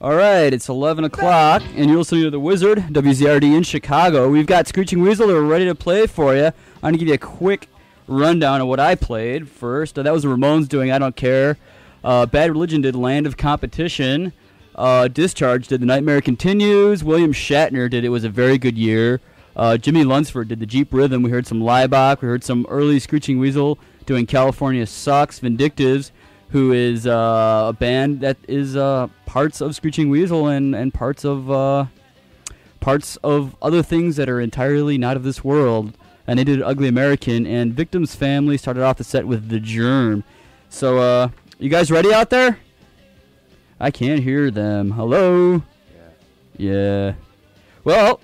All right, it's 11 o'clock, and you're listening to The Wizard, WZRD in Chicago. We've got Screeching Weasel that are ready to play for you. I'm going to give you a quick rundown of what I played first. That was the Ramones doing I Don't Care. Bad Religion did Land of Competition. Discharge did The Nightmare Continues. William Shatner did It Was a Very Good Year. Jimmy Lunsford did The Jeep Rhythm. We heard some Laibach. We heard some early Screeching Weasel doing California Sucks. Vindictives, who is a band that is parts of Screeching Weasel and parts of other things that are entirely not of this world. And they did Ugly American. And Victim's Family started off the set with The Germ. So, you guys ready out there? I can't hear them. Hello? Yeah. Well,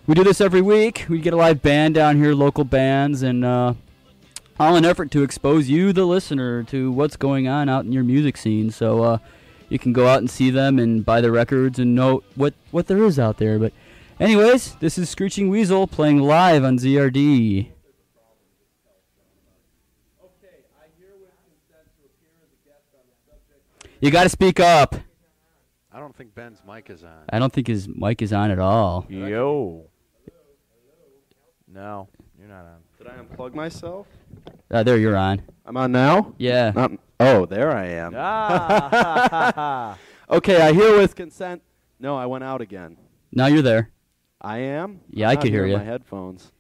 we do this every week. We get a live band down here, local bands, and all in effort to expose you, the listener, to what's going on out in your music scene. So you can go out and see them and buy the records and know what there is out there. But anyways, this is Screeching Weasel playing live on ZRD. You got to speak up. I don't think Ben's mic is on. I don't think his mic is on at all. Yo. No, you're not on. Did I unplug myself? There, you're on. I'm on now? Yeah. Oh, there I am. Ah. Okay, I hear with consent. No, I went out again. Now you're there. I am? Yeah, I'm I not could hear hearing you. my headphones.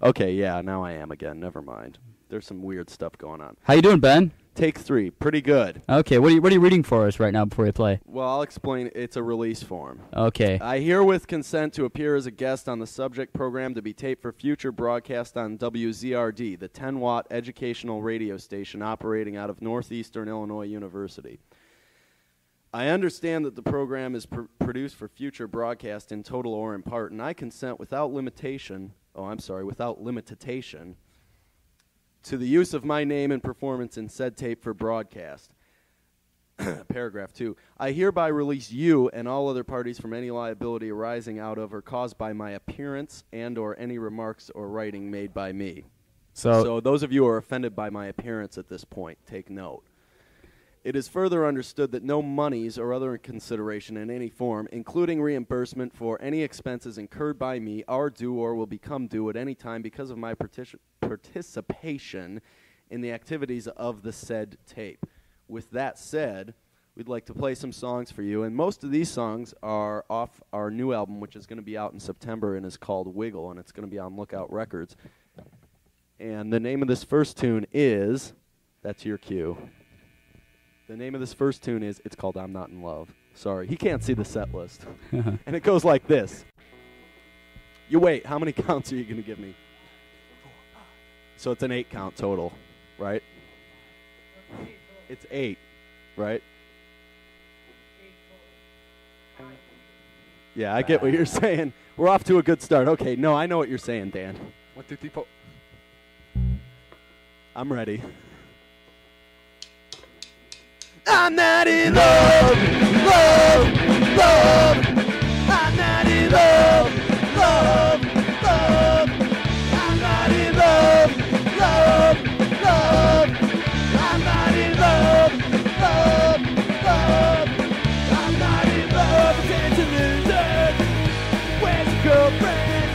Okay, yeah, now I am again. Never mind. There's some weird stuff going on. How you doing, Ben? Take 3. Pretty good. Okay, what are you reading for us right now before you play? Well, I'll explain. It's a release form. Okay. I herewith consent to appear as a guest on the subject program to be taped for future broadcast on WZRD, the 10-watt educational radio station operating out of Northeastern Illinois University. I understand that the program is produced for future broadcast in total or in part, and I consent without limitation, to the use of my name and performance in said tape for broadcast. Paragraph 2. I hereby release you and all other parties from any liability arising out of or caused by my appearance and or any remarks or writing made by me. So those of you who are offended by my appearance at this point, take note. It is further understood that no monies or other consideration in any form, including reimbursement for any expenses incurred by me, are due or will become due at any time because of my participation in the activities of the said tape. With that said, we'd like to play some songs for you, and most of these songs are off our new album, which is going to be out in September and is called Wiggle, and it's going to be on Lookout Records. And the name of this first tune is, that's your cue. The name of this first tune is, it's called I'm Not in Love. Sorry, he can't see the set list. And it goes like this. You wait, how many counts are you going to give me? 4, 5. So it's an 8 count total, right? It's 8, right? Yeah, I get what you're saying. We're off to a good start. Okay, no, I know what you're saying, Dan. 1, 2, 3, 4. I'm ready. I'm not in love, love, love. I'm not in love, love, love. I'm not in love, love, love. I'm not in love, love, love. I'm not in love. Pretend to lose her. Where's your girlfriend?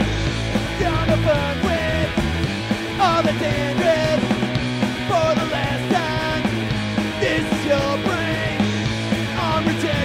You're on the fun with all the dandruff for the last time. This is your brain on rejection.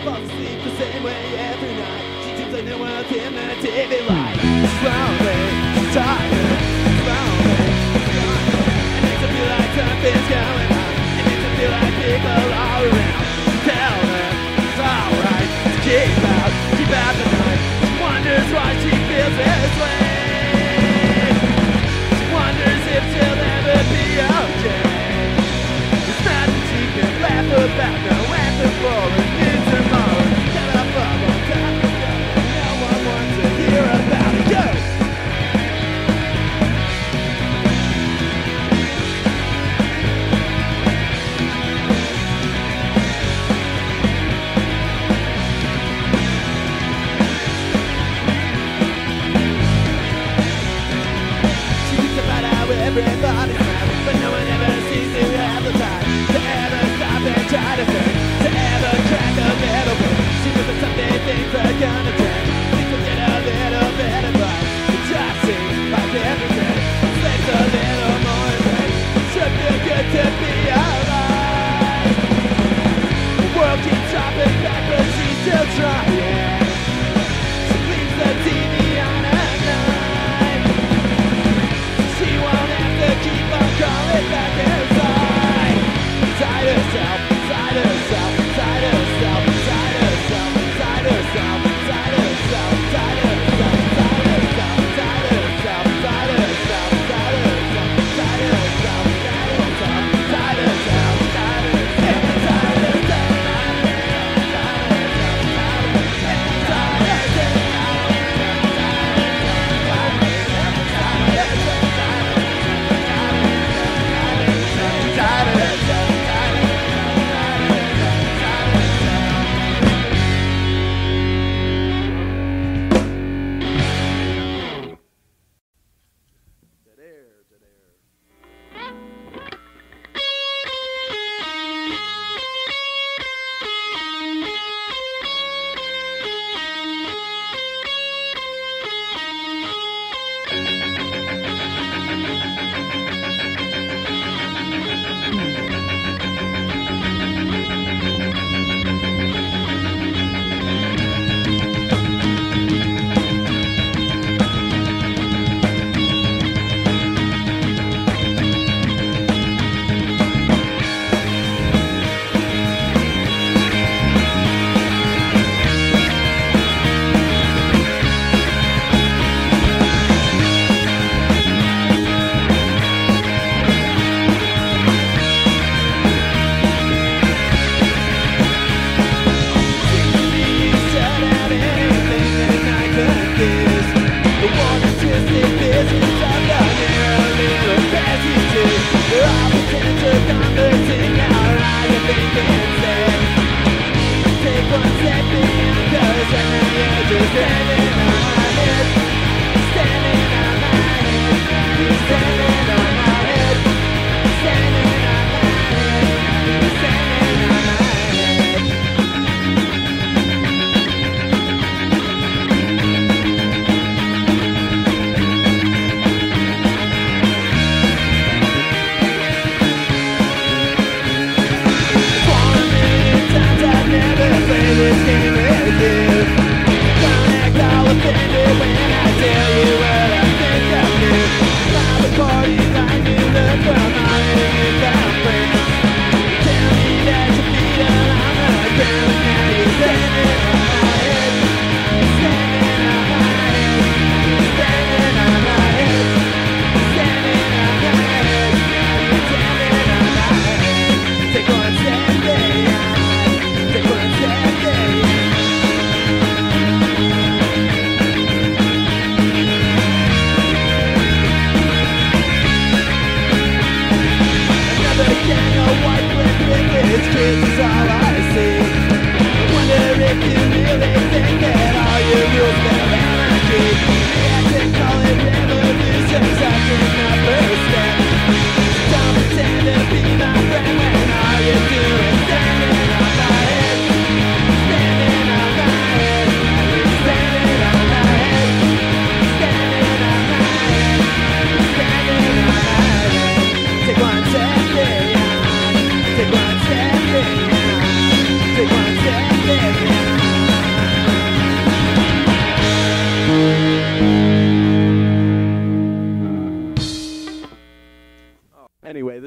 Falls asleep the same way every night. She seems like no one's in the TV light. She's lonely, she's tired, she's lonely, she's tired. It makes her feel like something's going on. It makes her feel like people all around. Tell her it's alright to keep out the night. She wonders why she feels this way. She wonders if she'll ever be okay. It's not that she can laugh about, no anthem for a new tomorrow. Get up on top of it, no one wants to hear about it. Go! She thinks about how everybody's mad, but no one ever seems to have the time to ever stop and try to think.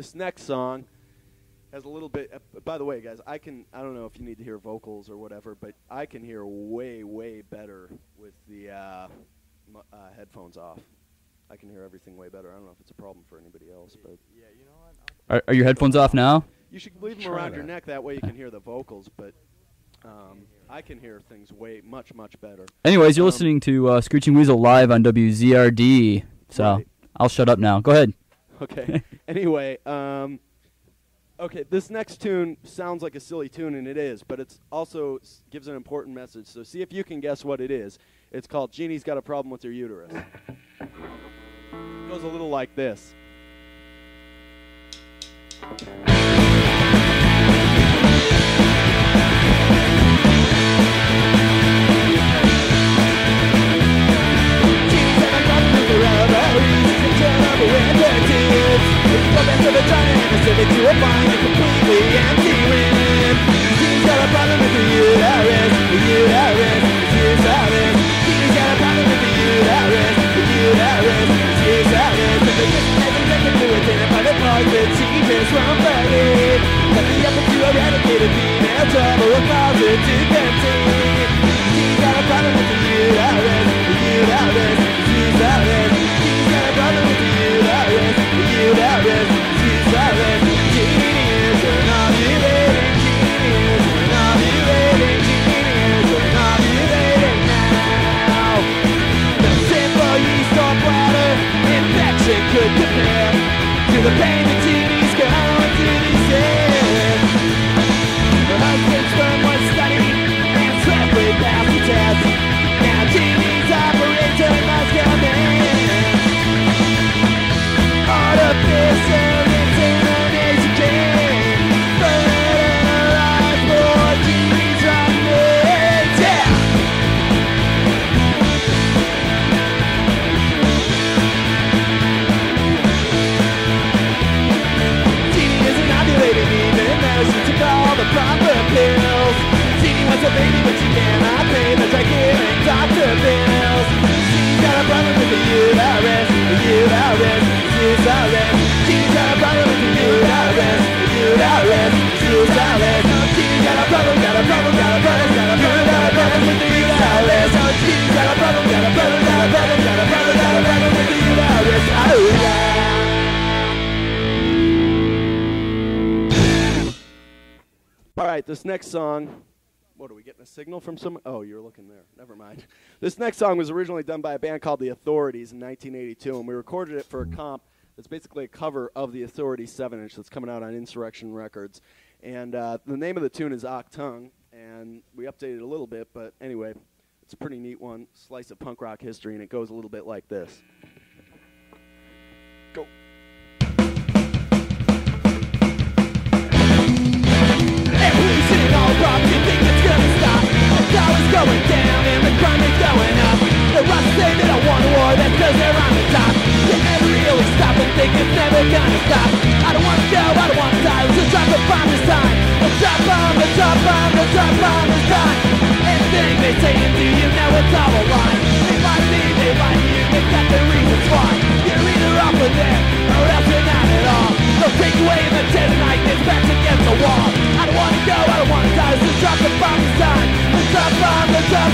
this next song has a little bit. By the way, guys, I don't know if you need to hear vocals or whatever, but I can hear way better with the headphones off. I can hear everything way better. I don't know if it's a problem for anybody else, but Yeah, you know what? Are your headphones off now? you should leave them Try around your that. neck. That way you can hear the vocals. But I can hear things much better. Anyways, you're listening to Screeching Weasel live on WZRD. So Right. I'll shut up now. Go ahead. Okay. Anyway, okay, this next tune sounds like a silly tune, and it is, but it's also gives an important message. So see if you can guess what it is. It's called Jeannie's Got a Problem with Her Uterus. It goes a little like this. Could compare to the pain that Jeannie's going through these days. Her husband's firm was studying and swiftly passed the test. Now Jeannie's operator must come in. Artificial insemination can burn her eyes for Jeannie's running. Yeah! She took all the proper pills. Jeannie wants a baby, but she cannot pay the gigantic doctor bills. She's got a problem with the uterus, uterus. Jeannie's got a problem with the uterus, uterus. Jeannie's got a problem with the uterus. Jeannie's got a problem with the uterus. Oh yeah. All right, this next song, what, are we getting a signal from someone? Oh, you're looking there. Never mind. This next song was originally done by a band called The Authorities in 1982, and we recorded it for a comp that's basically a cover of The Authorities 7-inch that's coming out on Insurrection Records. And the name of the tune is Achtung, and we updated it a little bit, but anyway, it's a pretty neat one, slice of punk rock history, and it goes a little bit like this. Go. Sitting all wrong, you think it's gonna stop? The dollar's going down and the crime is going up. The Russians say they don't want a war, that's cause they're on the top. You never really stop and think it's never gonna stop. I don't wanna go, I don't wanna die, let's drop the bomb this time. The drop bomb, the drop bomb, the drop bomb this time. Anything they say and do, you know it's all a lie. They lie to me, they lie to you, they've got their reasons why. You're either off with them, or else you're not at all. They'll take you away in the dead of night, it's back against the wall. I don't wanna go, I don't wanna die, so drop the bomb this time. The drop bomb, the drop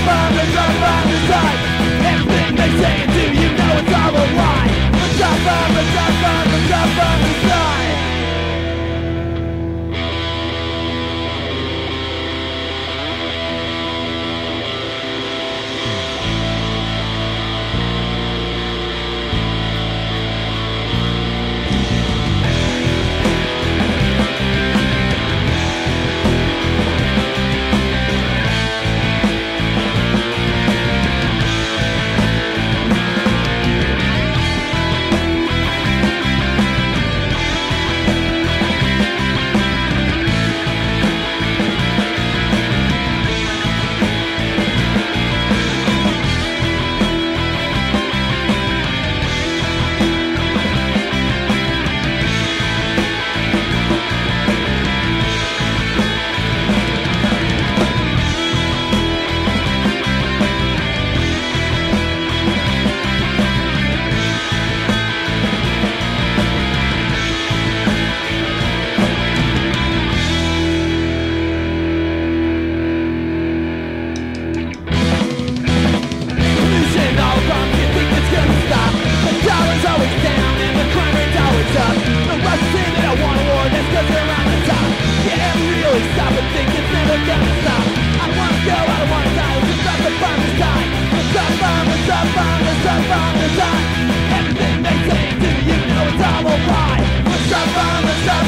start from the start. Everything they say to you, know it's all a lie. We'll start from the start.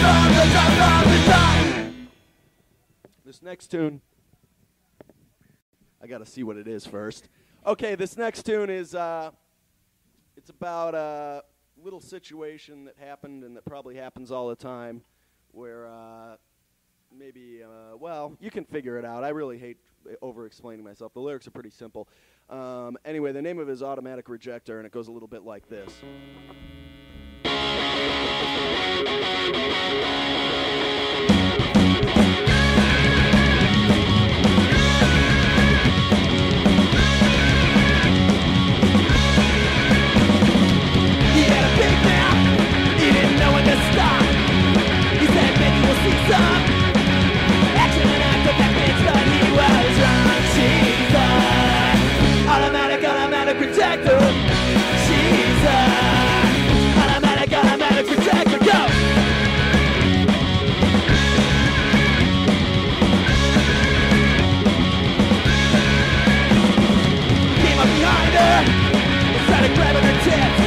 This next tune, I gotta see what it is first. Okay, this next tune is, it's about a little situation that happened and that probably happens all the time where maybe, well, you can figure it out. I really hate over-explaining myself. The lyrics are pretty simple. Anyway, the name of it is Automatic Rejector, and it goes a little bit like this. Automatic rejector. She's automatic rejector. Go. Came up behind her, started grabbing her tits.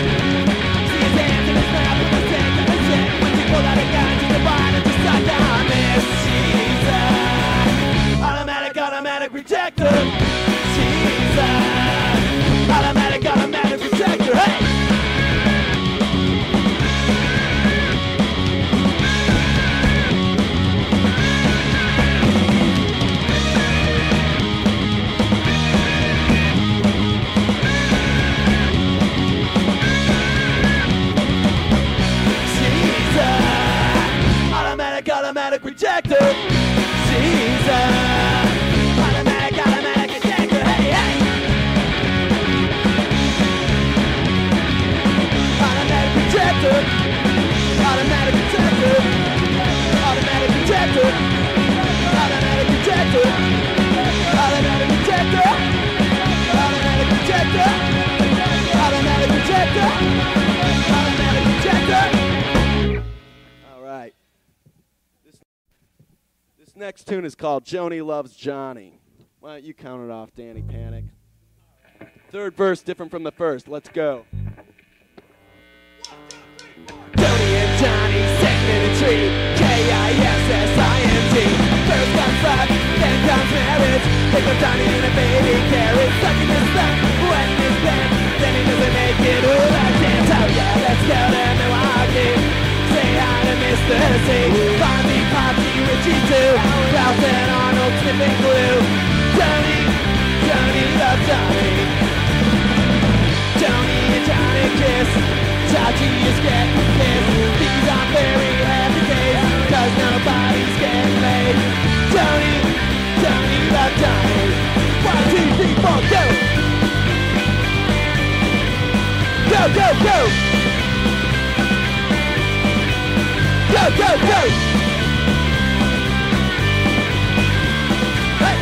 See his hands in his mouth with his hands in his head. When she pulled out a gun, she divided and just sat down. Miss, she's automatic rejector. She's automatic rejector. Hey! She's automatic rejector. She's automatic rejector. Hey, hey! Automatic rejector. Automatic rejector. Automatic rejector. Automatic rejector. Automatic rejector. Automatic rejector. Automatic rejector. Automatic rejector. All right. This next tune is called Joanie Loves Johnny. Why don't you count it off, Danny Panic? Third verse different from the first. Let's go. Joanie and Johnny sitting in a tree. Kissint. First comes love, then comes marriage. Pick up Johnny and a baby carrot. Sucking his thumb, wetting his pants. Then he doesn't make it. Ooh, I can't tell ya. Let's go to Milwaukee. Say hi to Mr. C. Fonzie, Poppy, Richie too. Ralph and Arnold sniffing glue. Joanie loves Johnny. Joanie and Johnny kiss. Chachi is getting kissed. These are very happy days, cause nobody's getting laid. Joanie loves Johnny. 1, 2, 3, 4, go! Go, go, go! Go, go, go! Hey!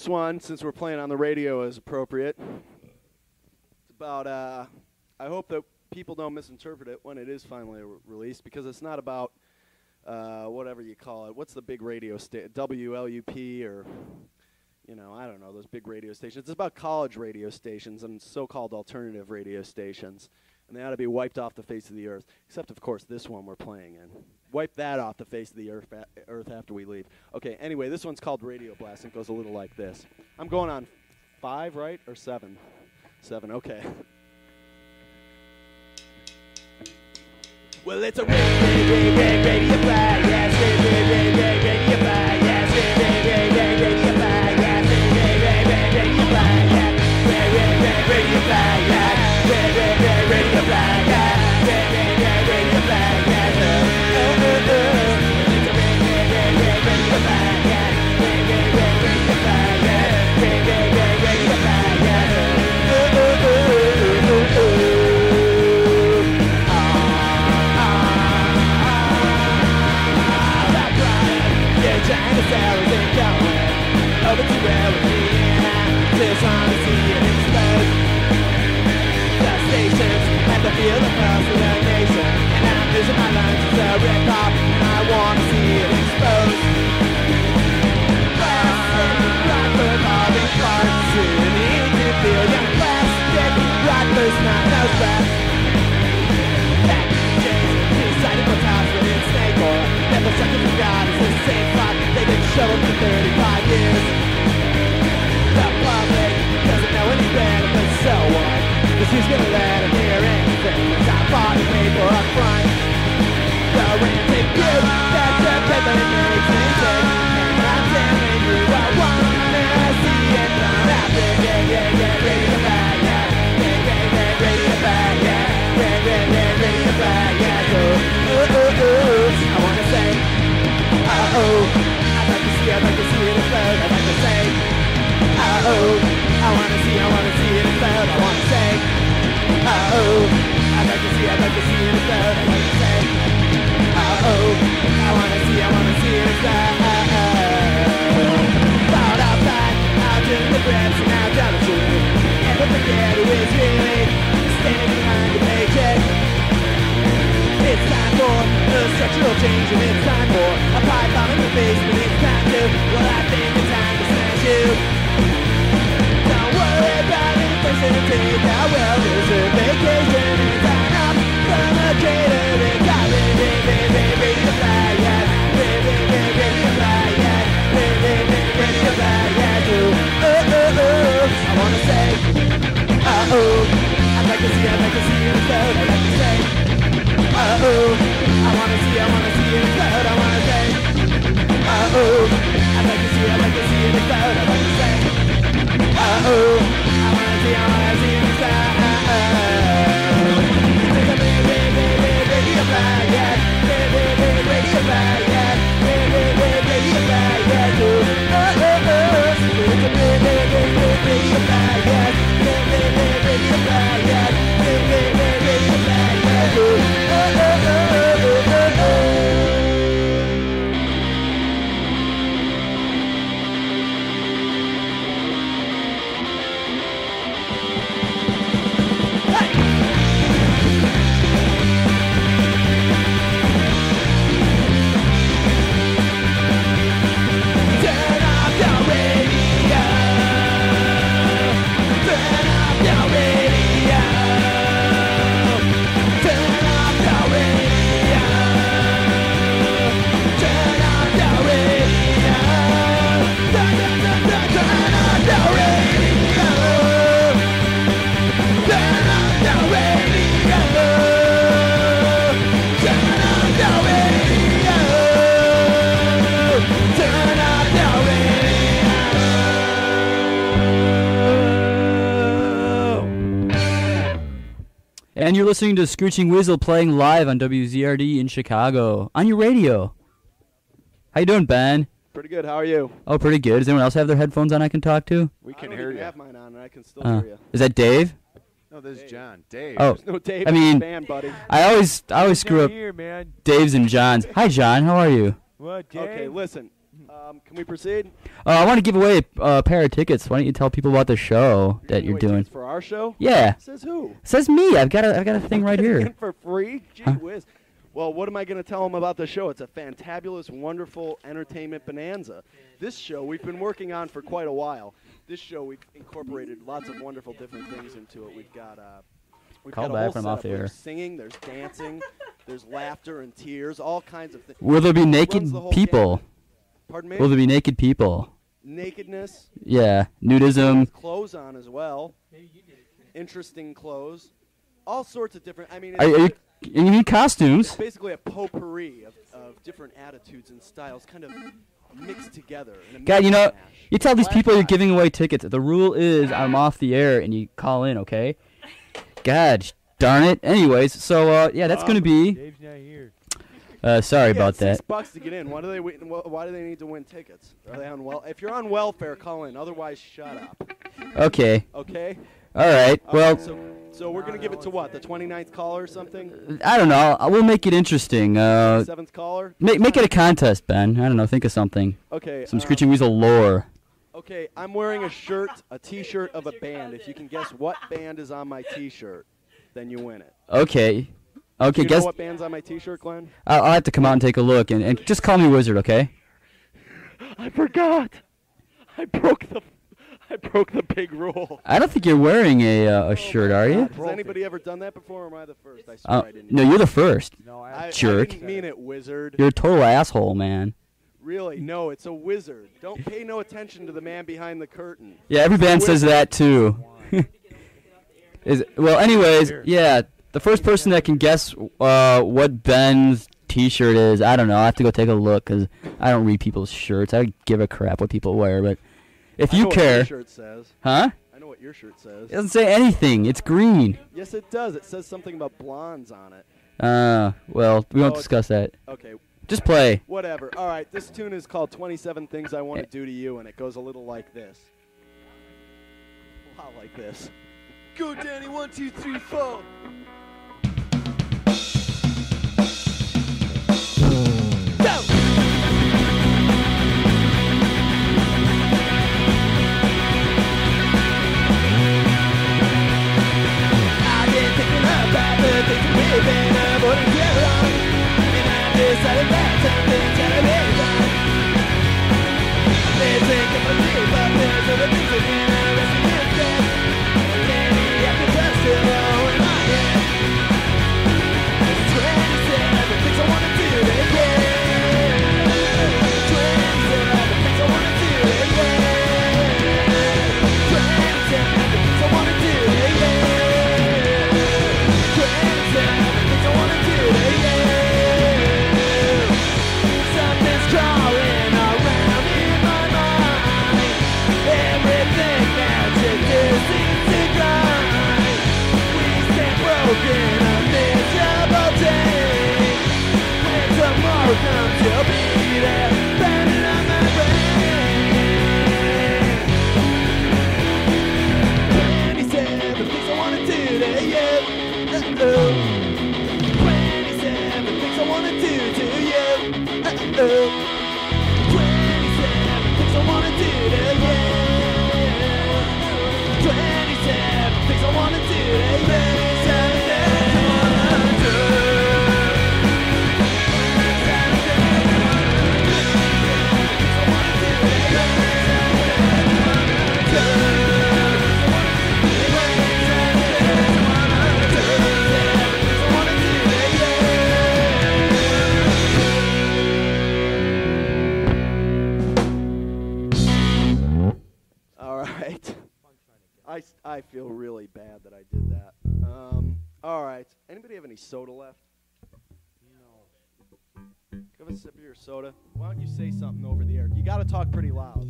One, since we're playing on the radio, is appropriate. It's about, I hope that people don't misinterpret it when it is finally released, because it's not about whatever you call it. What's the big radio station? WLUP or, you know, I don't know, those big radio stations. It's about college radio stations and so-called alternative radio stations, and they ought to be wiped off the face of the earth, except, of course, this one we're playing in. wipe that off the face of the earth after we leave. Okay, anyway, this one's called Radio Blast. It goes a little like this. I'm going on 5, right? Or 7? 7, okay. Well, it's a radio blast, yes, radio blast, yes, radio blast, yes, radio blast, yes, radio blast, yes, radio blast, yes, radio blast, yes, it's a radio blast, yes, radio blast, yes, radio blast, yes, China sellers ain't going over to where we're being at. Just want to see it explode. The stations and the field of pulse of the nation. And I'm using my lungs as a rip-off, and I want to see it exposed. Plastic, rock-proof, all these parts. Need to feel young plastic, rock-proof, not no stress. Back decided what's house with its snake oil. Never second to God is the same spot they've been shoveling for 35 years. The public doesn't know any better, but so what? Cause who's gonna let them hear anything? It's not far to pay for up front. The ranting view that's a paper that makes me sick. And I'm telling you I wanna see it come out. Ready to back, yeah. Ready to back, yeah. Ready to back, yeah. I wanna say, I'd like to see it explode. I'd like to say, I wanna see it explode. I wanna say, I'd like to see it explode. I'd like to say, I wanna see it explode. Thought outside, out in the breaths and out down the tube. Never forget who is really standing behind the paycheck. It's time for a structural change, and it's time for a pipe bomb in the basement. It's time to, well, I think it's time to smash you. Don't worry about inflation and take a well-deserved vacation. It's time up from a crater that got ready to fly, yeah. Ready to fly, yeah. Ready to fly, yeah. I wanna say, I'd like to see it explode. I'd like to say, I wanna see it explode. I wanna say, I'd like to see it explode. I'd like to say, I wanna see it explode. It's a radio flag, yeah. Radio flag, yeah. Radio flag, yeah. It's a radio flag, yeah. Radio flag, yeah. Radio flag, yeah. And you're listening to Screeching Weasel playing live on WZRD in Chicago on your radio. How you doing, Ben? Pretty good. How are you? Oh, pretty good. Does anyone else have their headphones on I can talk to? We I can don't hear even you. have mine on, and I can still hear you. Is that Dave? No, this is John. Dave. Oh, There's no Dave I in the mean, band, buddy. I always screw up Here, man. Dave's and John's. Hi, John. How are you? What, Dave? Okay, listen. Can we proceed? I want to give away a pair of tickets. Why don't you tell people about the show that you're Wait, doing? tickets for our show? Yeah. Says who? Says me. I've got a thing right Getting here. in for free? Gee whiz. Well, what am I going to tell them about the show? It's a fantabulous, wonderful entertainment bonanza. This show we've been working on for quite a while. This show we've incorporated lots of wonderful different things into it. We've got We've Call got a back whole from off setup. air. There's singing, there's dancing, there's laughter and tears, all kinds of things. Will there be naked Runs the whole people? gamut. Pardon me? Will there be naked people? Nakedness. Yeah, nudism. With clothes on as well. Interesting clothes. All sorts of different. I mean, Are you need it's costumes? basically a potpourri of different attitudes and styles, kind of mixed together. In a God, you know, mishmash. you tell these Black people you're guys. giving away tickets. The rule is I'm off the air and you call in, okay? God darn it. Anyways, so yeah, that's gonna be. Dave's not here. Sorry Yeah, about it's that. $6 to get in. Why do they why do they need to win tickets? Are they on If you're on welfare, call in. Otherwise, shut up. Okay. Okay. All right. All Well, right, so we're gonna give it to what? The 29th caller or something? I don't know. We'll make it interesting. 7th caller. Make it a contest, Ben. I don't know. Think of something. Okay. Some Screeching Weasel lore. Okay, I'm wearing a T-shirt of a band. If you can guess what band is on my T-shirt, then you win it. Okay. Okay. Do you Guess. know what band's on my T-shirt, Glenn? I'll have to come out and take a look and just call me Wizard, okay? I forgot. I broke the big rule. I don't think you're wearing a shirt, are you? Has anybody ever done that before, or am I the first? I swear I didn't. No, you're the first. No, I jerk. didn't mean it, wizard. You're a total asshole, man. Really? No, it's a wizard. Don't pay no attention to the man behind the curtain. Yeah, every band says that too. Well, anyways, yeah, the first person that can guess what Ben's T-shirt is, I don't know. I have to go take a look because I don't read people's shirts. I give a crap what people wear, but if I you know care, what your shirt says. huh? I know what your shirt says. It doesn't say anything. It's green. Yes, it does. It says something about blondes on it. Well, we won't Oh, discuss that. Okay, Just play. whatever. All right, this tune is called 27 Things I Want to Do to You, and it goes a little like this. A lot like this. Go, Danny, 1, 2, 3, 4. Go! I've been thinking about the things we've been avoiding too long, and I decided that some things gotta be done. They think I'm a thief, but there's other things that can arrest me instead. Maybe I can just feel low in my head. There's 27 things I wanna do today. 27 things I wanna do today. 27 things I wanna do today. 27 things I wanna do today. Something's crawling around in my mind. Everything that you do seems to grind. We stand broken, a miserable day. When tomorrow comes, you'll be there, pounding on my brain. 27 things I wanna do to you. 27 things I wanna do to you. 27 things I wanna do to you. 27 things I wanna do to you. 27 things I wanna do. 27 things I wanna do to you. 27 All right. I feel really bad that I did that. All right. Anybody have any soda left? No. Have a sip of your soda. Why don't you say something over the air? You got to talk pretty loud.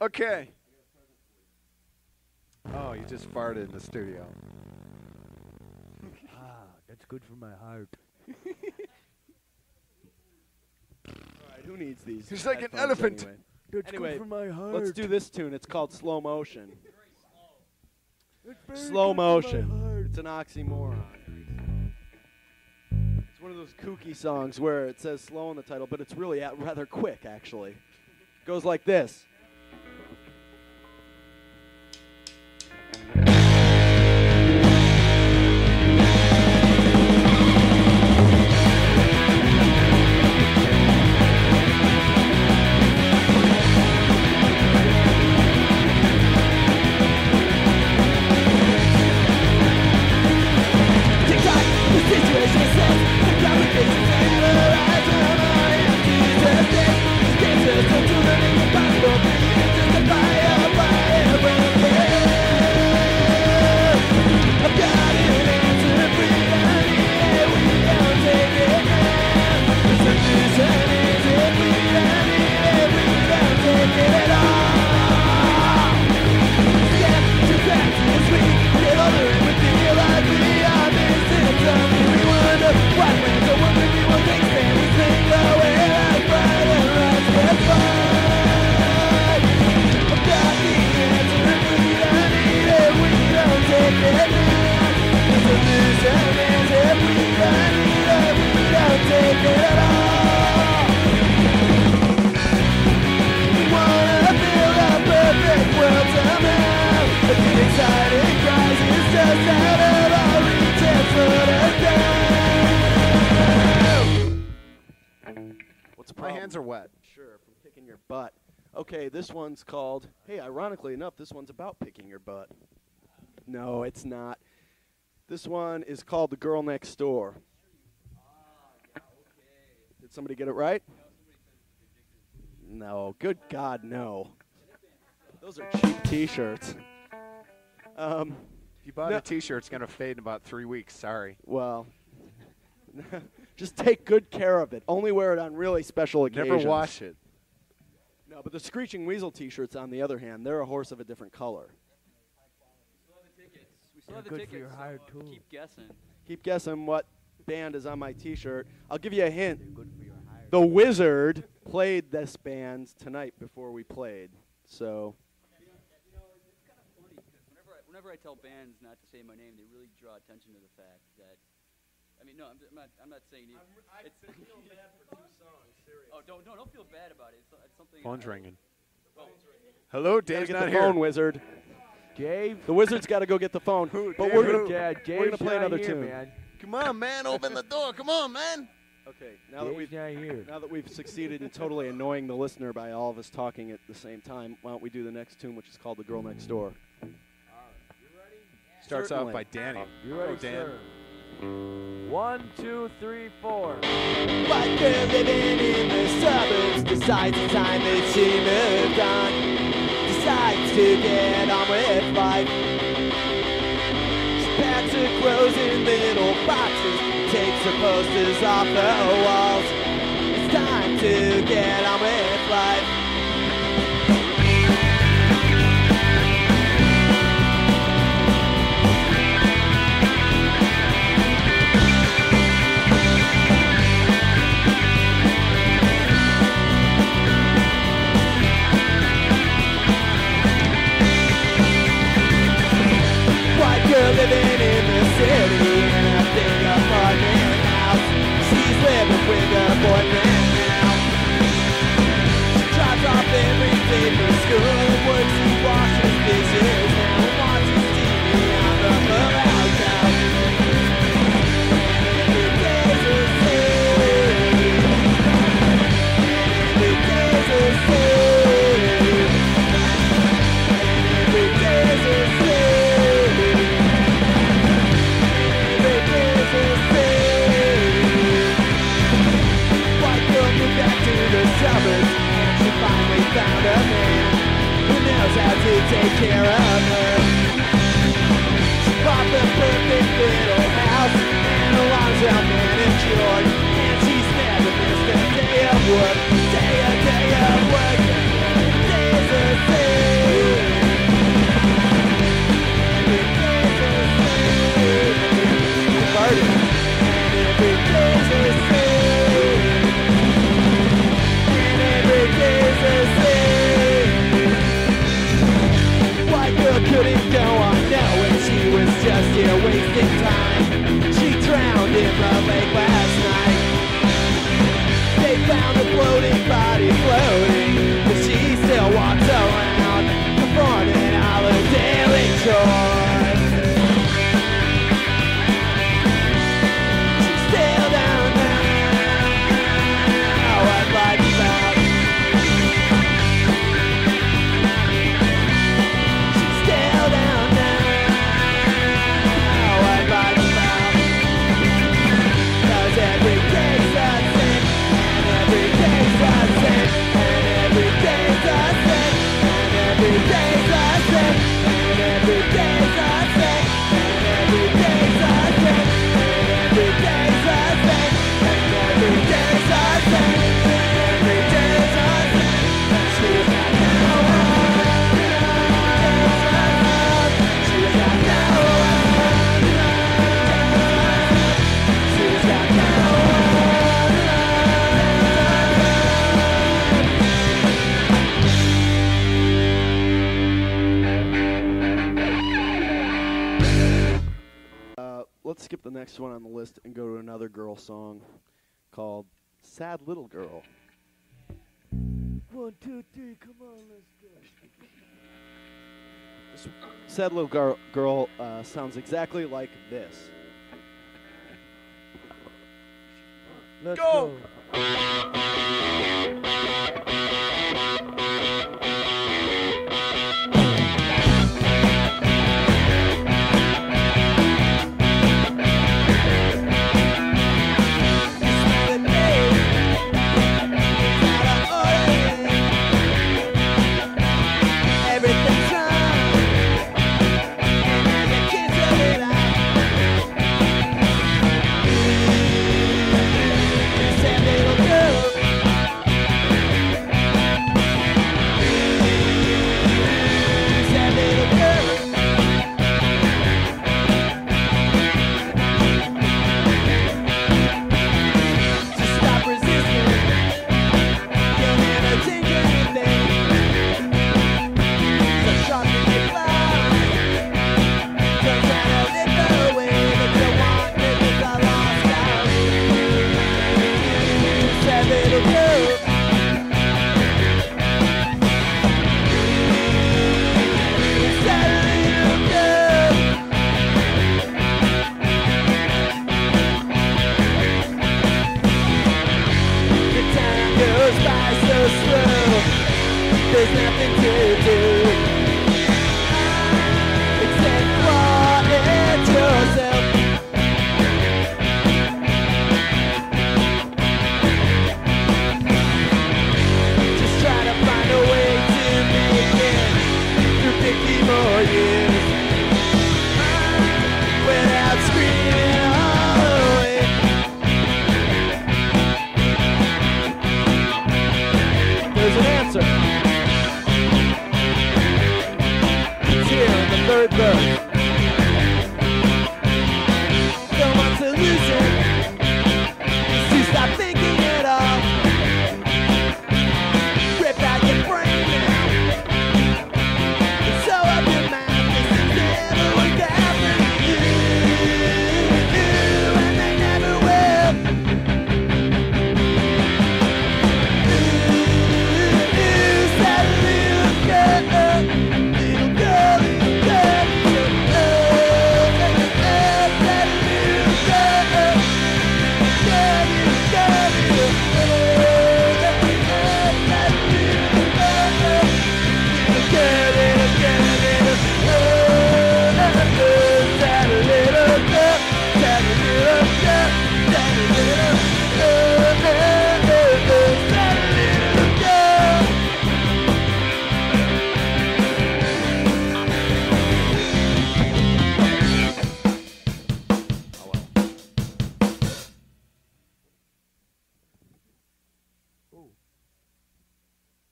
Okay. Oh, you just farted in the studio. That's good for my heart. All right. Who needs these? He's like an headphones elephant. Anyway? That's Anyway, good for my heart. Let's do this tune. It's called Slomotion. It's very Slow good for my motion. heart. It's an oxymoron. It's one of those kooky songs where it says slow in the title, but it's really rather quick, actually. It goes like this. What's the My problem? hands are wet. Sure, from kicking your butt. Okay, this one's called, hey, ironically enough, this one's about picking your butt. No, it's not. This one is called The Girl Next Door. Did somebody get it right? No, good God, no. Those are cheap T-shirts. If you bought No. a T-shirt, it's gonna fade in about 3 weeks. Sorry. Well, just take good care of it. Only wear it on really special occasions. Never wash it. No, but the Screeching Weasel T-shirts, on the other hand, they're a horse of a different color. We still have the Good tickets. for your hire, so too. Keep guessing. Keep guessing what band is on my T-shirt. I'll give you a hint. Good for your hire. The Wizard played this band tonight before we played. So, You know, it's kind of funny because whenever I tell bands not to say my name, they really draw attention to the fact that. I mean, no, I'm not saying you. I feel bad for 2 songs. Seriously. Oh, don't feel bad about it. It's something. Phone's ringing. Hello, Gotta Dave's get not the here. phone, Wizard. Dave? The Wizard's got to go get the phone. But Dave, we're who? gonna, Yeah, we're Dave's gonna play not another here, tune. man. Come on, man, open the door. Come on, man. Okay, now that Dave's not here. we've succeeded in totally annoying the listener by all of us talking at the same time, why don't we do the next tune, which is called The Girl Next Door? Starts Certainly. off by Danny. You ready, Oh, Dan. sir? 1, 2, 3, 4. White girl living in the suburbs decides it's time that she moved on. Decides to get on with life. She packs her clothes in little boxes, takes her posters off the walls. It's time to get on with life. White girl living in the city in a big apartment house. She's living with her boyfriend now. She drops off every day for school and works and washes dishes now and watches TV on the pull-out couch. And every day's the same. And every day's the same. And every day's the same. Suburbs, and she finally found a man who knows how to take care of her. She bought the perfect little house and alarms well manicured, and she's never missed a day of work. Day of work, days the same. Every day's the same. Converted. And every day's the same. Every day's the same. White girl couldn't go on knowing she was just here wasting time. She drowned in the lake last night. They found a floating body floating, but she still walks around, performing all her daily chores. She's still down now, what life's about. She's still down now, what life's about. 'Cause every day's the same, and every day's the same, and every day's the same, and every day's the same, and every day's the same, and every day's the same, and every day's the same, and every day's the same, and every day's the same. She's got no one, she's got no one, she's got no Let's skip the next one on the list and go to another girl song called Sad Little Girl. 1, 2, 3, come on, let's go. Said little girl sounds exactly like this. Let's Go. Everything's wrong. And the kids of it out. Sad little girl. Sad little girl. Just stop resisting. You'll never change anything. So sharp in your clouds. Turns out I'll live the way that you want. This is a lost cause. Sad little girl. Sad little girl. The time goes by so slow. There's nothing to do except quiet yourself. Just try to find a way to make it through 50 more years without screaming all away. There's an answer. It's here in the third verse. The one solution is to stop thinking at all. Rip out your brain now. And sew up your mind. This has never worked out for you. And they never will. Sad little girl. Little girl, little girl, little girl. Sad little girl. Sad little girl, little girl. Sad little girl. Little girl, little girl, little girl. Sad little girl. Sad little girl. Sad little girl. Sad little girl.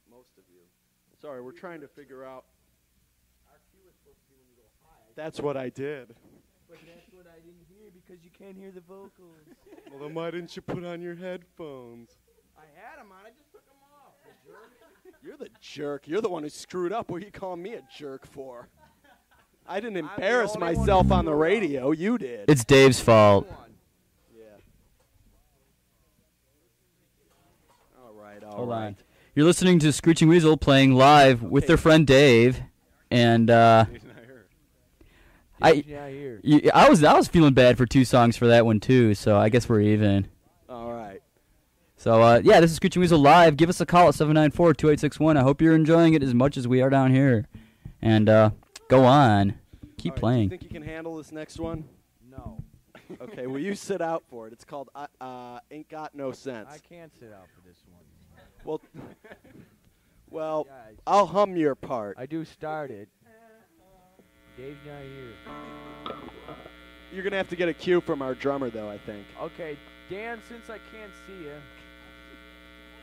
Most of you. Sorry, we're trying to figure out. That's what I did. But that's what I didn't hear because you can't hear the vocals. Well, then why didn't you put on your headphones? I had them on. I just took them off. You're the jerk. You're the one who screwed up. What are you calling me a jerk for? I didn't embarrass only one myself who on the screwed up. radio. You did. It's Dave's fault. Yeah. All right. All Hold right. on. You're listening to Screeching Weasel playing live with their friend Dave, and He's not here. Yeah, here. I was feeling bad for 2 songs for that one too, so I guess we're even. All right. So yeah, this is Screeching Weasel live. Give us a call at 794-2861. I hope you're enjoying it as much as we are down here, and go on, keep All right, playing. Do you think you can handle this next one? No, Okay. Well, you sit out for it. It's called Ain't Got No Sense. I can't sit out for this one. Well, well, Yeah, I'll hum your part. I do start it. Dave's not here. You're gonna have to get a cue from our drummer, though. I think. Okay, Dan, since I can't see you,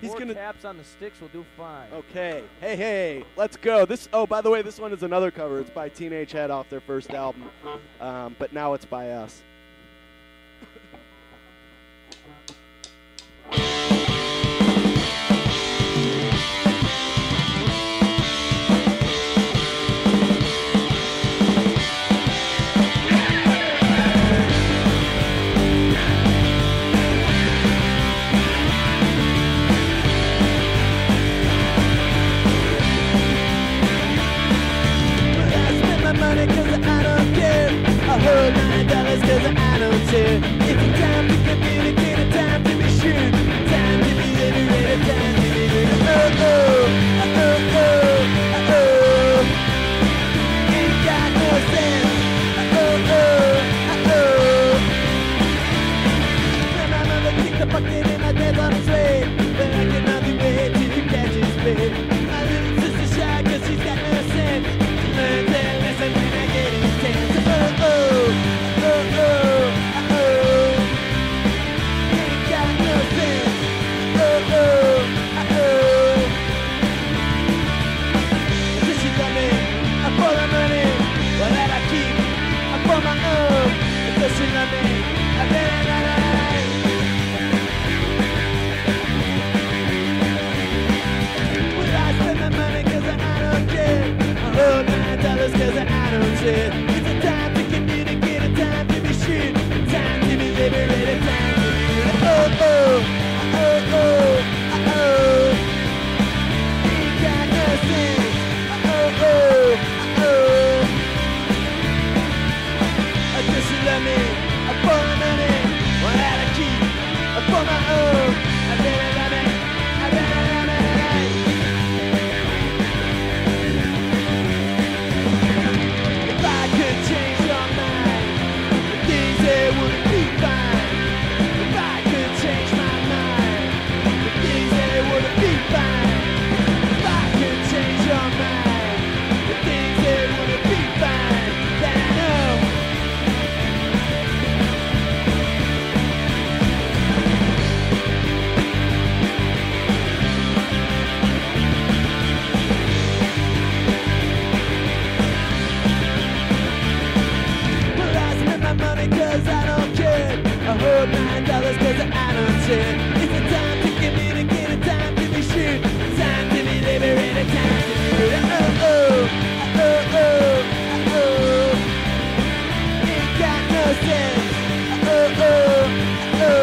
He's 4 gonna. taps on the sticks will do fine. Okay. Hey, let's go. This. Oh, by the way, this one is another cover. It's by Teenage Head off their first album, but now it's by us. That's been cause I don't care. It's a time to communicate, a time to be sure, time to be liberated, time to be liberated. Oh, oh, oh, oh, oh. Ain't got no sense. Oh, oh, oh. And my mother kicked the bucket and my dad's on his way, but I get nothing way to catch his spade. My little sister's shy cause she's got no sense. She learns that lesson when I get intense. Oh, oh, oh, oh, oh. Ain't got no sense. Oh, oh, oh. Does she love me? I for the money. Well, that I keep. I for my own. Does she love me? I bet I $9 cause I don't care. It's a time to communicate, a time to be sure, time to be liberated, time to be liberated. Oh, oh, oh, oh, oh. Ain't got no sense. Oh, oh, oh. Does she love me? For the money. Well, that I keep. For my own. I better love me. I better love me. Change your mind, the things that wouldn't be fine. If I could change my mind, the things that wouldn't be fine. If I could change your mind, the things that wouldn't be fine. That I know. Money cause I don't care. I hold $9 cause I don't care. It's a time to communicate, a time to be sure, time to be liberated, time to be liberated. Oh, oh, oh, oh, oh. Ain't got no sense. Oh, oh, oh.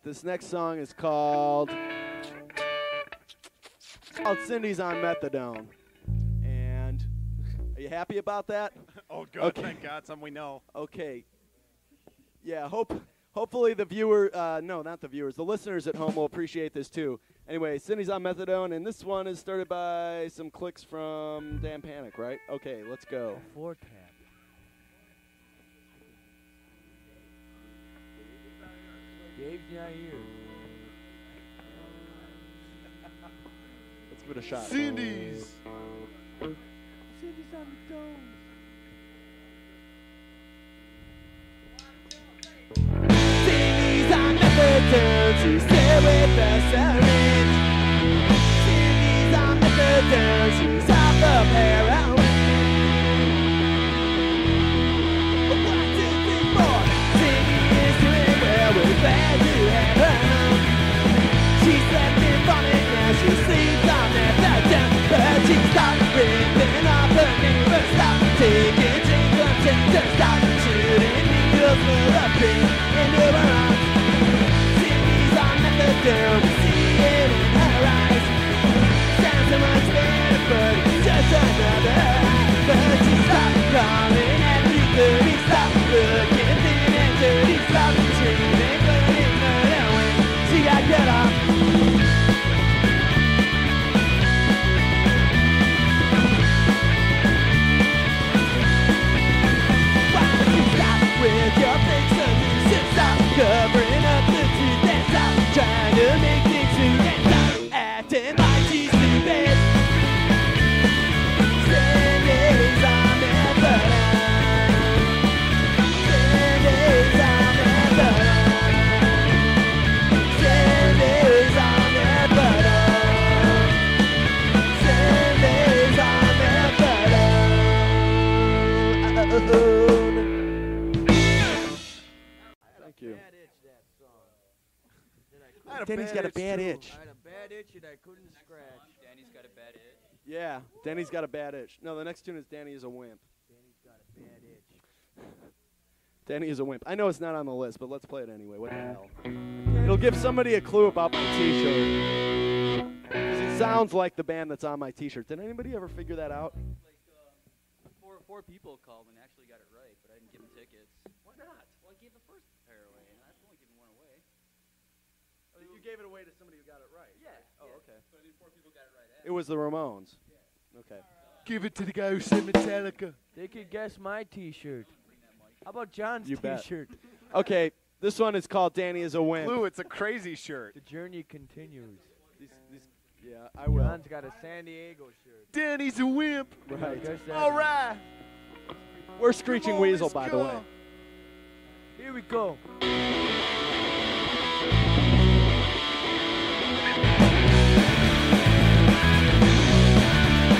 This next song is called Cindy's On Methadone. And are you happy about that? Oh, good. Okay. Thank God. Something we know. Okay. Yeah, hopefully the viewer, no, not the viewers, the listeners at home will appreciate this too. Anyway, Cindy's On Methadone, and this one is started by some clicks from Dan Panic, right? Okay, let's go. Four tap. Dave's not here. Let's give it a shot. Cindy's. Cindy's on the dome. Cindy's on methadone, she's there with the syringe. Cindy's on methadone, she's off of heroin. 1, 2, 3, 4. Cindy is doing well, we're glad to have her home. She slept in falling, now she sleeps on methadone. But she stopped ripping off her neighbors, stopped taking drinks until stop shooting needles full of pain into her arms. Cindy's on methadone, we see Danny's got a bad itch. I had a bad itch and I couldn't scratch. Danny's got a bad itch. Yeah, Danny's got a bad itch. No, the next tune is Danny Is A Wimp. Danny's got a bad itch. Danny Is A Wimp. I know it's not on the list, but let's play it anyway. What the hell? It'll give somebody a clue about my T-shirt. 'Cause it sounds like the band that's on my T-shirt. Did anybody ever figure that out? Like, four people called and actually got it right, but I didn't give them tickets. Why not? Well, I gave the first pair away, and I've only given one away. Oh, you gave it away to somebody who got it right. Yeah. Oh, okay. But I mean, 4 people got it right. It was the Ramones. Okay. Give it to the guy who said Metallica. They could guess my T-shirt. How about John's You bet. T-shirt? Okay, this one is called Danny Is A Wimp. Blue, it's a crazy shirt. The journey continues. Yeah, I will. John's got a San Diego shirt. Danny's a wimp. Right. Guess that- All right. We're Screeching Come on, Weasel, let's by the go. way. Here we go.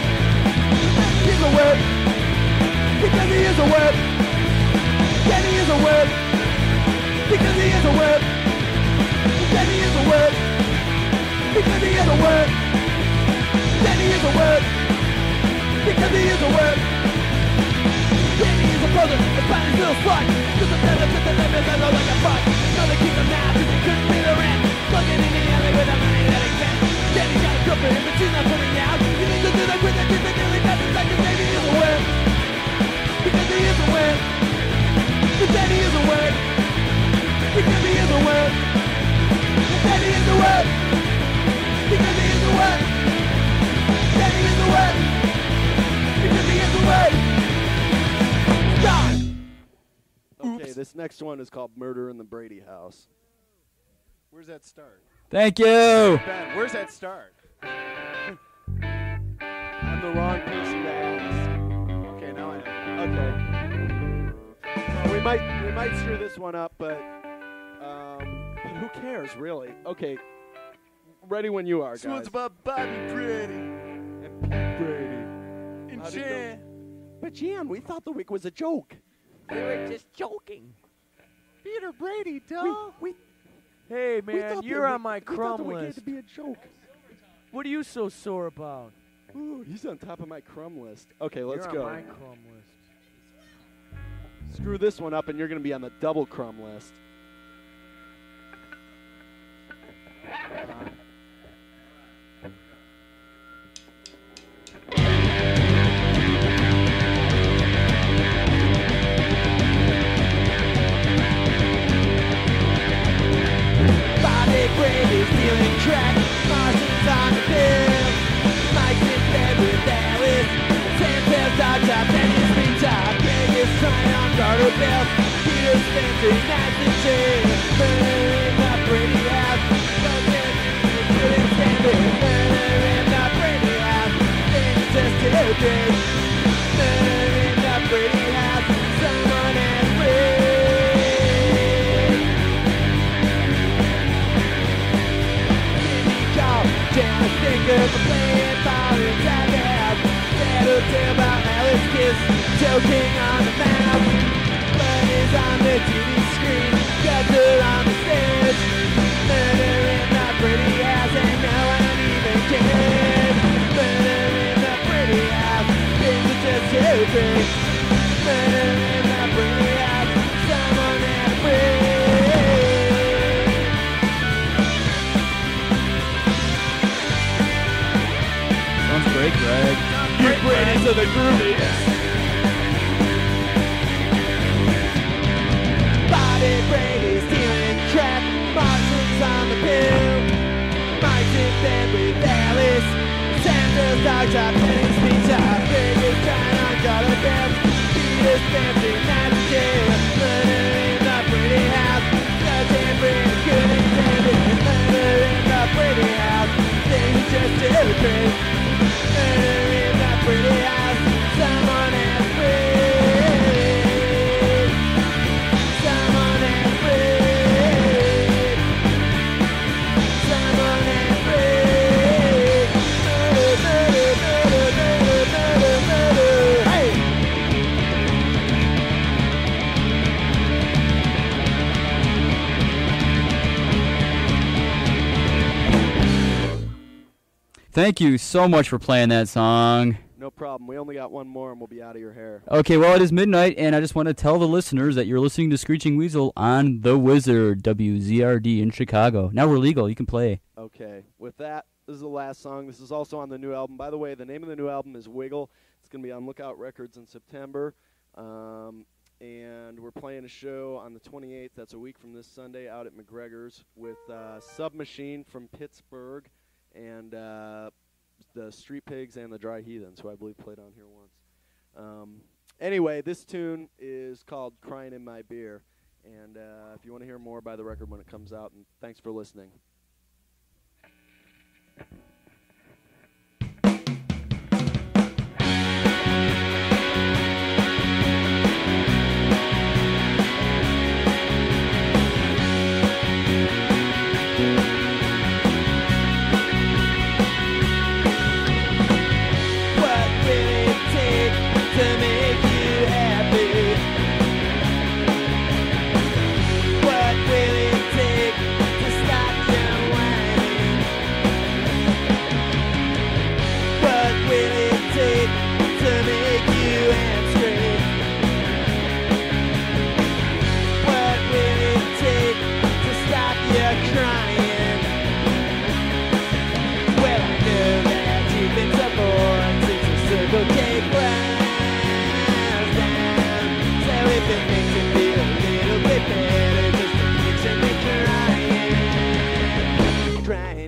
He's a wimp, because he is a wimp. Danny is a wimp, because he is a wimp. Danny is a wimp, because he is a wimp. Danny is a wimp, because he is a wimp. Danny is a brother, a fine little slut. Just a feather to the limit, I look like a fuck. Trying to keep him now, cause he couldn't pay the rent. Plugging in the alley with the money that he spent. Danny's got a girlfriend, but she's not putting out. You need to do the quick that keeps the daily got the second baby is a wimp. Because he is a wimp. But Danny is a wimp. Because he is a wimp. But Danny is a wimp. Because he is a wimp. Danny is a wimp. Because he is a wimp. Stop. Okay, this next one is called Murder in the Brady House. Where's that start? Thank you. Ben, where's that start? I'm the wrong person to ask. Okay, now I know. Okay. So we might screw this one up, but who cares, really? Okay. Ready when you are, This guys. one's about Bobby Brady. And Pete Brady. And How did Jan. But Jan, we thought the week was a joke. They were just joking. Peter Brady, dog. We Hey, we man, thought you're the on week- my we thought crumb the week had list. to be a joke. What are you so sore about? Ooh, he's on top of my crumb list. Okay, let's you're go. on my crumb list. Screw this one up, and you're going to be on the double crumb list. Bobby Brady's dealing crack. Martians on the pill. Mike's in bed with Alice. Sam Pell's dog top, Danny's green top. Greg is trying on garter bells. Peter Spencer's nice and chill. Murder in the Brady house. They couldn't stand it. Murder in the Brady house. Danny's just too good. Murder in the Brady house. Someone has prayed. Down a sticker for playing ball inside the house. That'll tell about Alice Kiss choking on the mouth. Blood is on the TV screen, guts are on the stage. Murder in the pretty house and no one even cares. Murder in the pretty house, things are just too big. Murder in the pretty house, someone had a break. Sounds great, Greg. Get ready to the groovies. Bobby Brady's stealing crap. Martians on the pill. Mike's in bed with Alice. Santa's dog top, Penny's pizza. Greg is trying on garter bells. Peter's fancy night to jail. Murder in the pretty house. Doesn't bring good intended. Murder in the pretty house. Things just too great. Murder in the pretty house. Someone has prayed. Someone has prayed. Someone has prayed. Murder, murder, murder, murder, murder, murder. Hey! Thank you so much for playing that song. No problem. We only got one more and we'll be out of your hair. Okay, well, it is midnight, and I just want to tell the listeners that you're listening to Screeching Weasel on The Wizard, WZRD in Chicago. Now we're legal. You can play. Okay. With that, this is the last song. This is also on the new album. By the way, the name of the new album is Wiggle. It's going to be on Lookout Records in September. And we're playing a show on the 28th. That's a week from this Sunday out at McGregor's with Submachine from Pittsburgh and the Street Pigs and the Dry Heathens, who I believe played on here once. Anyway, this tune is called Crying in My Beer. And if you want to hear more, buy the record when it comes out. And thanks for listening.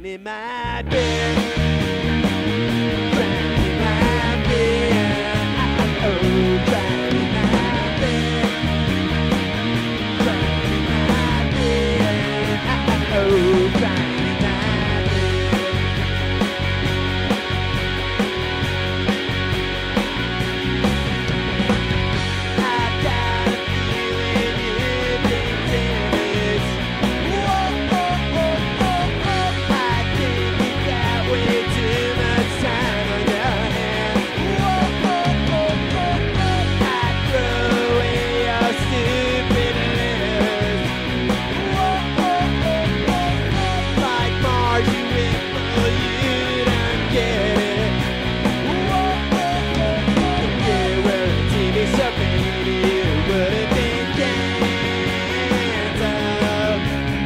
In my bed, crying in my bed, oh, crying in my bed, crying in my bed, oh, crying in my I got a feeling you've been tennis. Whoa, whoa, whoa, whoa, whoa. I think you got way too much time on your hands. Whoa, whoa, whoa, whoa, whoa. I throw away your stupid letters. Whoa, whoa, whoa, whoa, whoa. Like Mars, you wimple, you don't get it. Whoa, whoa, whoa, whoa. If you were a TV show, baby, you would've been canceled.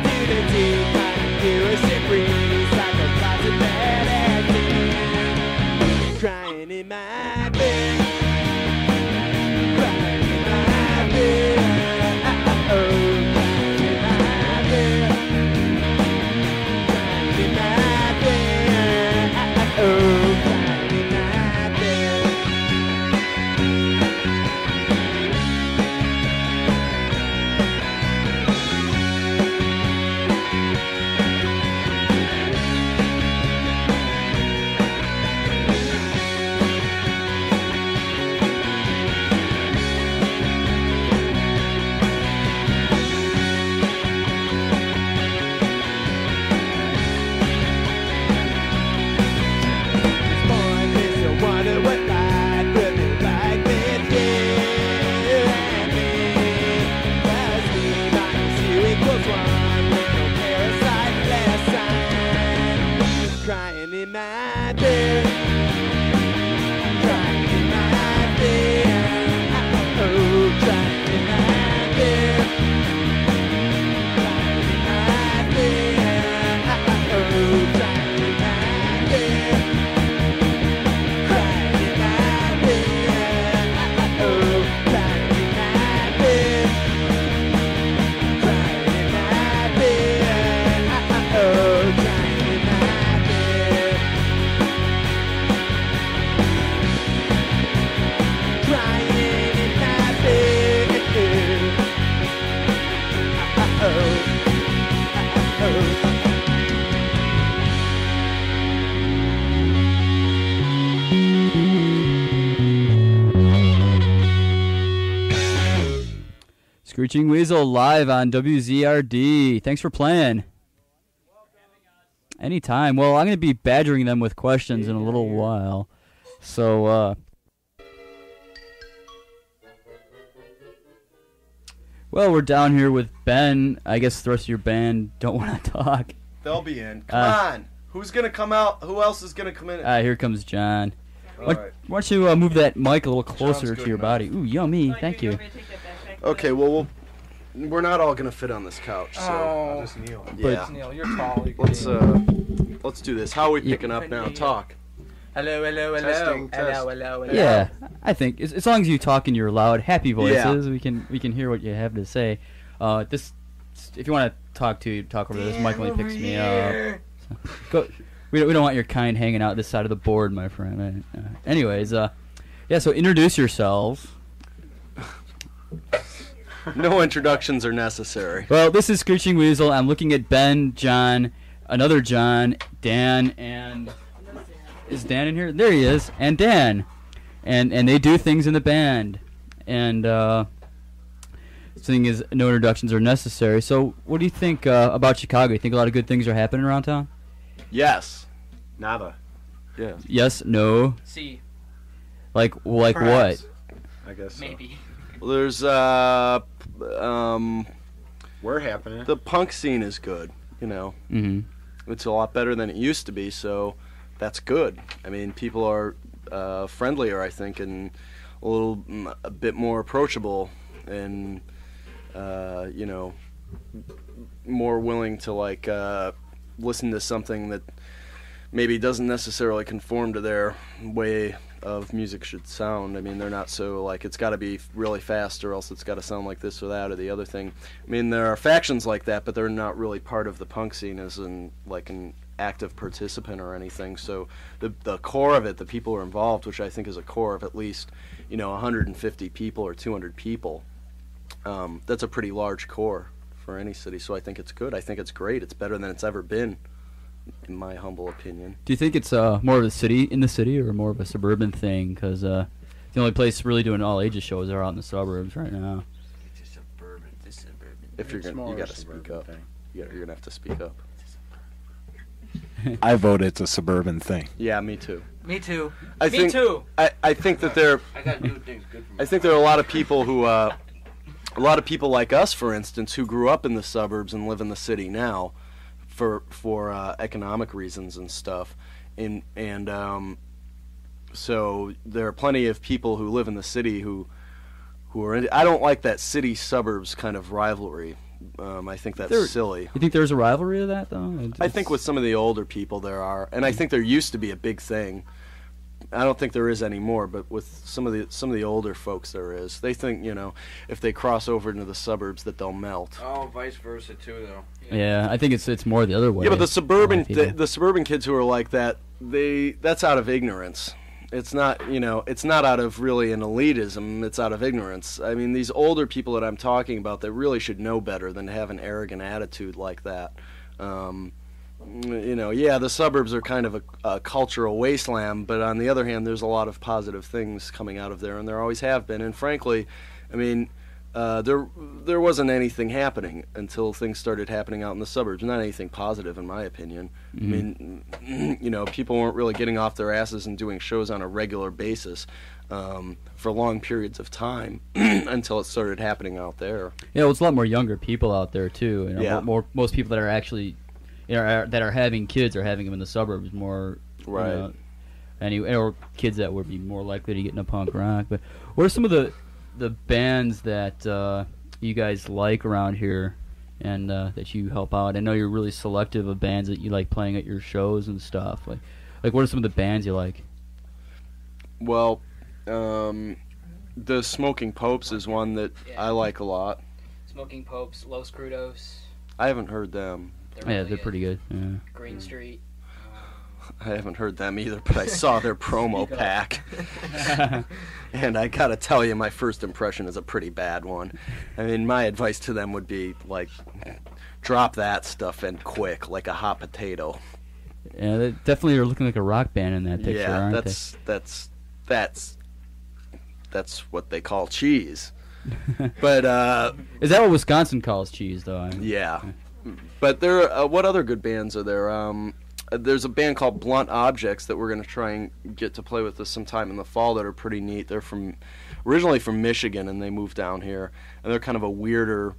Do the deep, I do a shit breeze like a closet bad acting. Crying in my bed, crying in my bed, oh, crying in my bed, crying in my bed, oh, crying in my bed. Crying in my bed, crying in my bed, oh, crying in my bed, crying in my bed, oh, crying in my bed, crying in my bed, oh, crying in my bed, crying in my bed, oh, crying in my bed. Screeching Weasel live on WZRD. Thanks for playing. Anytime. Well, I'm going to be badgering them with questions in a little while. So, well, we're down here with Ben. I guess the rest of your band don't want to talk. They'll be in. Come on. Who's gonna come out? Who else is gonna come in? Here comes John. All Why, right. why don't you move that mic a little closer John's to good your enough. body? Ooh, yummy. Thank you. Okay. Well, we're not all gonna fit on this couch, so I'll just kneel. yeah. Neil, you're tall. You can Let's do this. How are we picking up now? Talk. Hello, hello, hello. Testing, test. Hello, hello, hello. Yeah, I think as long as you talk in your loud, happy voices, Yeah. we can hear what you have to say. This, if you want to talk over this mic when he picks me up. So, go. We don't want your kind hanging out this side of the board, my friend. Anyways, yeah. So introduce yourselves. No introductions are necessary. Well, this is Screeching Weasel. I'm looking at Ben, John, another John, Dan, and is Dan in here? There he is, and Dan, and they do things in the band, and thing is, no introductions are necessary. So, what do you think about Chicago? You think a lot of good things are happening around town? Yes. Nada. Yes. Yes, no, See, like Perhaps. what? I guess so. maybe. Well, there's We're happening. the punk scene is good. You know, Mm-hmm. it's a lot better than it used to be. So that's good. I mean, people are friendlier, I think, and a bit more approachable, and you know, more willing to like listen to something that maybe doesn't necessarily conform to their way of music should sound. I mean, they're not so like it's got to be really fast or else it's got to sound like this or that or the other thing. I mean, there are factions like that, but they're not really part of the punk scene as in like an active participant or anything. So the core of it, the people who are involved, which I think is a core of at least, you know, 150 people or 200 people. That's a pretty large core for any city. So I think it's good. I think it's great. It's better than it's ever been, in my humble opinion. Do you think it's more of a city in the city or more of a suburban thing? Because the only place really doing all ages shows are out in the suburbs right now. It's a suburban. It's suburban. If you're It's gonna, more you of a got to speak suburban up. thing. You're gonna have to speak up. I vote it's a suburban thing. Yeah, me too. Me too. I Me think, too. I think that there. I got new things good for me. I think there are a lot of people who, a lot of people like us, for instance, who grew up in the suburbs and live in the city now, for economic reasons and stuff, and so there are plenty of people who live in the city who are. I don't like that city suburbs kind of rivalry. I think that's There- silly. You think there's a rivalry to that though? I think with some of the older people there are, and I think there used to be a big thing. I don't think there is anymore, but with some of the older folks there is. They think, you know, if they cross over into the suburbs that they'll melt. Oh, vice versa too, though. Yeah, I think it's more the other way. Yeah, but the suburban A lot of people. the suburban kids who are like that, that's out of ignorance. It's not, you know, it's not out of really an elitism. It's out of ignorance. I mean, these older people that I'm talking about, they really should know better than to have an arrogant attitude like that. You know, yeah, the suburbs are kind of a cultural wasteland, but on the other hand, there's a lot of positive things coming out of there, and there always have been. And frankly, I mean, there wasn't anything happening until things started happening out in the suburbs. Not anything positive, in my opinion. I mean, you know, people weren't really getting off their asses and doing shows on a regular basis for long periods of time until it started happening out there. Yeah, well, it's a lot more younger people out there too. You know, Yeah. most people that are actually, you know, that are having kids are having them in the suburbs more. Right. You know, or kids that would be more likely to get into punk rock. But what are some of the bands that you guys like around here and that you help out? I know you're really selective of bands that you like playing at your shows and stuff. Like what are some of the bands you like? Well, the Smoking Popes is one that I like a lot. Smoking Popes, Los Crudos. I haven't heard them. Yeah, they're pretty good. Yeah. Green Street. I haven't heard them either, but I saw their promo pack. And I gotta tell you, my first impression is a pretty bad one. I mean, my advice to them would be, like, drop that stuff and quick, like a hot potato. Yeah, they definitely are looking like a rock band in that picture, Yeah, aren't that's what they call cheese. But, they? Is that what Wisconsin calls cheese, though? yeah. But there, what other good bands are there? There's a band called Blunt Objects that we're going to try and get to play with us sometime in the fall that are pretty neat. They're originally from Michigan, and they moved down here. And they're kind of a weirder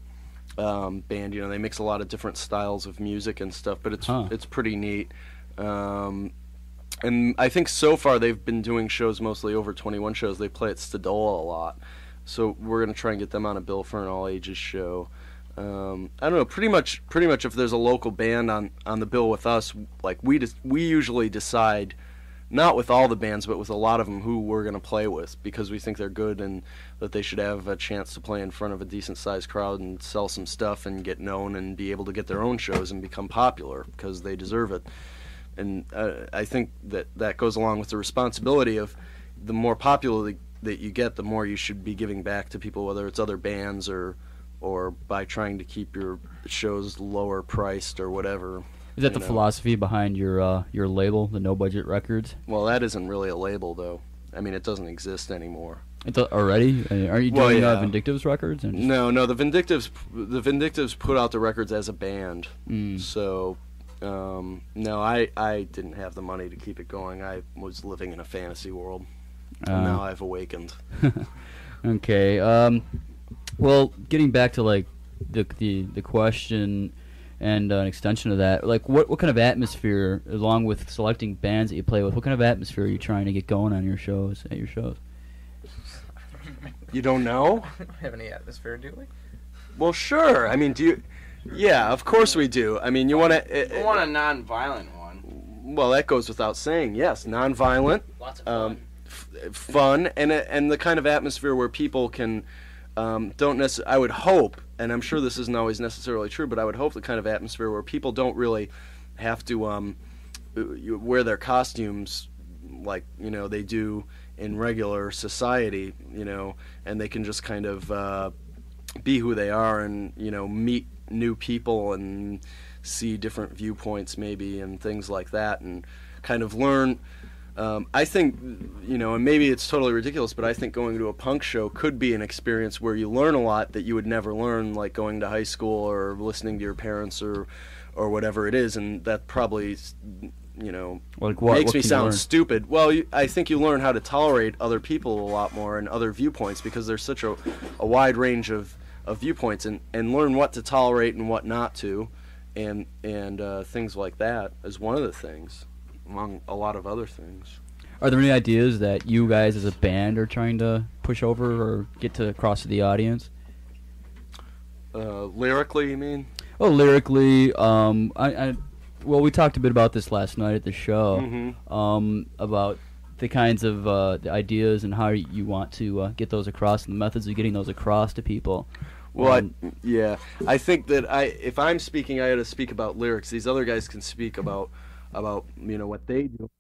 band. You know, they mix a lot of different styles of music and stuff, but it's pretty neat. And I think so far they've been doing shows mostly over 21 shows. They play at Stadola a lot. So we're going to try and get them on a bill for an all-ages show. I don't know, pretty much if there's a local band on the bill with us, like we usually decide, not with all the bands, but with a lot of them, who we're going to play with, because we think they're good and that they should have a chance to play in front of a decent-sized crowd and sell some stuff and get known and be able to get their own shows and become popular, because they deserve it. And I think that goes along with the responsibility of the more popular that you get, the more you should be giving back to people, whether it's other bands or by trying to keep your shows lower priced or whatever. Is that the philosophy behind your label, the No Budget Records? Well, that isn't really a label, though. I mean, it doesn't exist anymore. Already? Aren't you doing Vindictive's records? No, the Vindictives put out the records as a band. So, no, I didn't have the money to keep it going. I was living in a fantasy world. And now I've awakened. Okay. Well, getting back to like the question and an extension of that, like what kind of atmosphere, along with selecting bands that you play with, what kind of atmosphere are you trying to get going on your shows? You don't know? We don't have any atmosphere, do we? Well, sure. I mean, do you? Yeah, of course we do. I mean, you want to? I want a non-violent one. Well, that goes without saying. Yes, non-violent. Lots of fun. Fun and the kind of atmosphere where people can don't necessarily. I would hope, and I'm sure this isn't always necessarily true, but I would hope the kind of atmosphere where people don't really have to wear their costumes like they do in regular society, and they can just kind of be who they are and meet new people and see different viewpoints maybe and things like that, and kind of learn. I think, and maybe it's totally ridiculous, but I think going to a punk show could be an experience where you learn a lot that you would never learn, like going to high school or listening to your parents or whatever it is, and that probably, like what makes me sound stupid. Well, I think you learn how to tolerate other people a lot more and other viewpoints, because there's such a wide range of viewpoints, and learn what to tolerate and what not to, and things like that is one of the things, among a lot of other things. Are there any ideas that you guys as a band are trying to push over or get across to the audience? Lyrically, you mean? Oh, lyrically, well, we talked a bit about this last night at the show, about the kinds of the ideas and how you want to get those across, and the methods of getting those across to people. Well, I think that if I'm speaking, I ought to speak about lyrics. These other guys can speak about what they do.